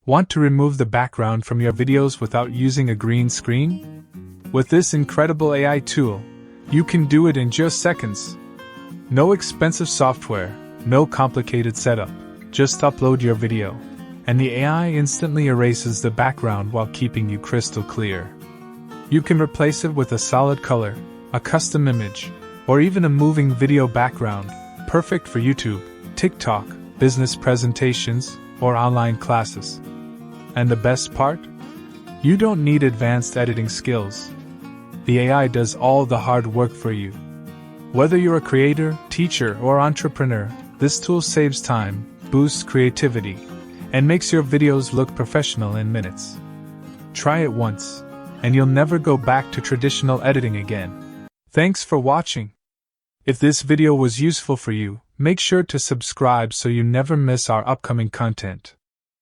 Want to remove the background from your videos without using a green screen? With this incredible AI tool, you can do it in just seconds. No expensive software, no complicated setup, just upload your video, and the AI instantly erases the background while keeping you crystal clear. You can replace it with a solid color, a custom image, or even a moving video background, perfect for YouTube, TikTok, business presentations, or online classes. And the best part? You don't need advanced editing skills. The AI does all the hard work for you. Whether you're a creator, teacher, or entrepreneur, this tool saves time, boosts creativity, and makes your videos look professional in minutes. Try it once, and you'll never go back to traditional editing again. Thanks for watching. If this video was useful for you, make sure to subscribe so you never miss our upcoming content.